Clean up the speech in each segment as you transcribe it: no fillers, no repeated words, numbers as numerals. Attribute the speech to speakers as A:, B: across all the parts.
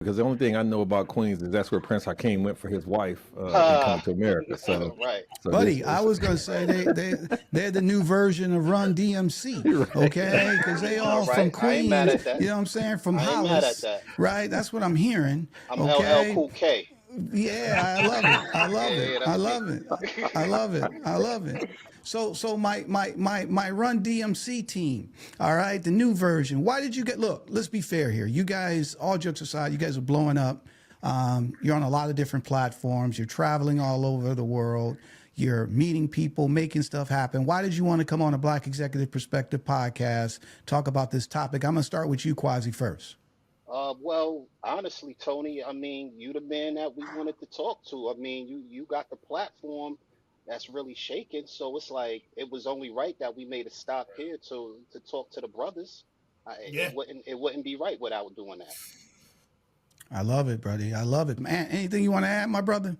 A: because the only thing I know about Queens is that's where Prince Hakeem went for his wife in Coming
B: Ah,
A: to America. So,
B: right.
A: so this
C: Buddy, I
A: is
C: was gonna say they're the new version of Run DMC,
A: right.
C: okay? Because they
B: All
C: all from
B: right. I ain't mad
C: Queens,
B: at that.
C: you know what I'm saying? From
B: I ain't mad at
C: Hollis,
B: that.
C: right? That's what I'm hearing,
B: I'm LL
C: okay?
B: Cool K.
C: Yeah, I love it. I
B: Yeah,
C: love it.
B: yeah,
C: I
B: that's me.
C: love it. I love it. I love it. So my Run DMC team, all right, the new version. Why did you get? Look, let's be fair here. You guys, all jokes aside, you guys are blowing up. You're on a lot of different platforms. You're traveling all over the world. You're meeting people, making stuff happen. Why did you want to come on a Black Executive Perspective podcast, talk about this topic? I'm gonna start with you, Quasi, first.
B: Well, honestly, Tony, I mean, you the man that we wanted to talk to. I mean, you got the platform that's really shaking, so it's like it was only right that we made a stop here to talk to the brothers.
D: Yeah.
B: It wouldn't be right without doing that.
C: I love it, buddy. I love it, man. Anything you want to add, my brother?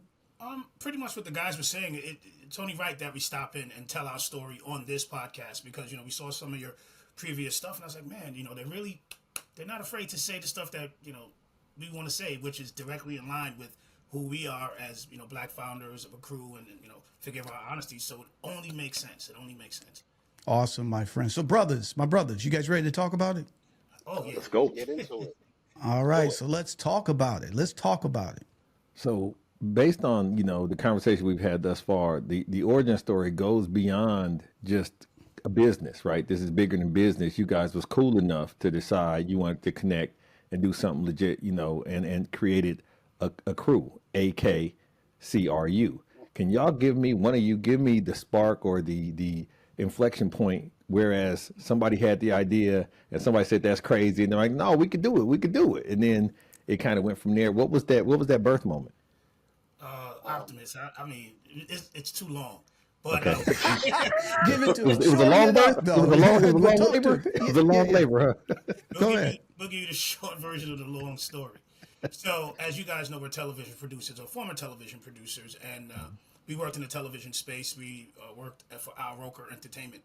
D: Pretty much what the guys were saying. It's only right that we stop in and tell our story on this podcast because we saw some of your previous stuff, and I was like, man, they're not afraid to say the stuff that we want to say, which is directly in line with who we are as black founders of Akcru, and forgive our honesty. So it only makes sense. It only makes sense.
C: Awesome, my friend. So, brothers, my brothers, you guys ready to talk about it?
D: Oh yeah.
E: Let's
B: Let's
E: go.
B: get into it.
C: All
B: Do
C: right,
B: it.
C: so let's talk about it. Let's talk about it.
A: So based on the conversation we've had thus far, the origin story goes beyond just a business, right? This is bigger than business. You guys was cool enough to decide you wanted to connect and do something legit, and created a crew, AKCRU. Can y'all one of you give me the spark or the inflection point? Whereas somebody had the idea and somebody said that's crazy, and they're like, "No, we could do it," and then it kind of went from there. What was that? What was that birth moment?
B: Um,
D: Optimist. I mean, it's too long, but
A: Okay,
C: Give it to
A: it
C: us.
A: was a
C: Shorten
A: long
C: it
A: birth.
C: up,
A: It was
C: though.
A: a long. It was a
C: But
A: long
C: talk to
A: labor.
C: it.
A: It
C: Yeah,
A: was a
C: yeah,
A: long
C: yeah.
A: labor, huh?
C: Go ahead.
D: we'll give you the short version of the long story. So, as you guys know, we're television producers or former television producers, and we worked in the television space. We worked for Al Roker Entertainment.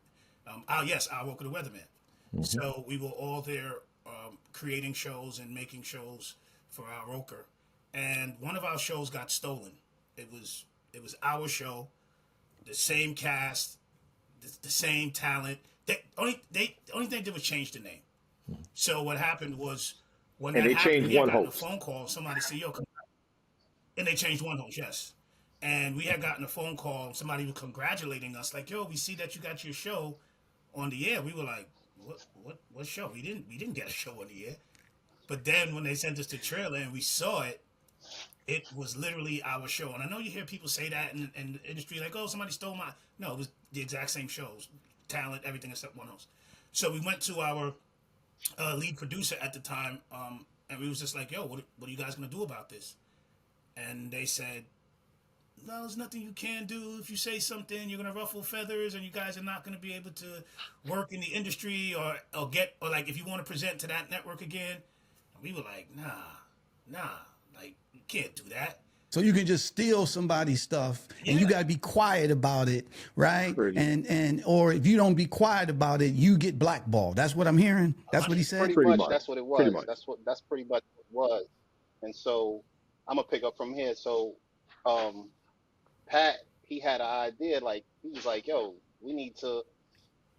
D: Al Roker the Weatherman. So we were all there creating shows and making shows for Al Roker, and one of our shows got stolen. It was our show, the same cast, the same talent. The only thing they did was change the name. So what happened was when
E: And
D: that
E: they
D: happened,
E: changed
D: we had
E: one
D: gotten a
E: host.
D: phone call. Somebody said, "Yo," and they changed one host. Yes, and we had gotten a phone call. Somebody was congratulating us, like, "Yo, we see that you got your show on the air." We were like, "What show? We didn't get a show on the air." But then when they sent us the trailer and we saw it, it was literally our show. And I know you hear people say that in the industry, like, "Oh, somebody stole my." No, it was the exact same shows, talent, everything except one host. So we went to our lead producer at the time, and we was just like, "Yo, what are you guys gonna do about this?" And they said, "No, there's nothing you can do. If you say something, you're gonna ruffle feathers, and you guys are not gonna be able to work in the industry or like if you want to present to that network again." And we were like, nah, like you can't do that.
C: So you can just steal somebody's stuff and you
D: Yeah,
C: got to be quiet about it, right?
E: Pretty,
C: And or if you don't be quiet about it, you get blackballed. That's what I'm hearing. That's what he said.
B: Pretty
E: pretty
B: much
E: much.
B: that's what it
E: Pretty
B: was.
E: much.
B: That's pretty much what it was. And so I'm gonna pick up from here. So um Pat, he had an idea, like he was like, yo, we need to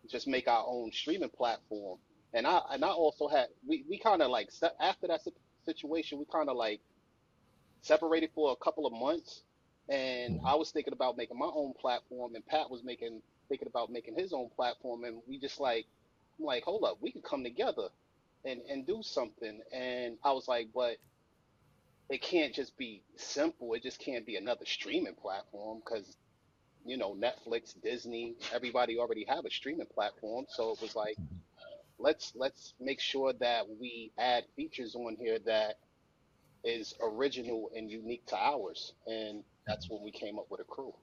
B: just make our own streaming platform. And I also had we kind of like after that situation, we kind of like separated for a couple of months, and I was thinking about making my own platform, and Pat was making thinking about making his own platform, and we just like, I'm like, hold up, we could come together and do something. And I was like, but it can't just be simple. It just can't be another streaming platform because Netflix, Disney, everybody already have a streaming platform. So it was like, let's make sure that we add features on here that is original and unique to ours. And that's when we came up with a crew.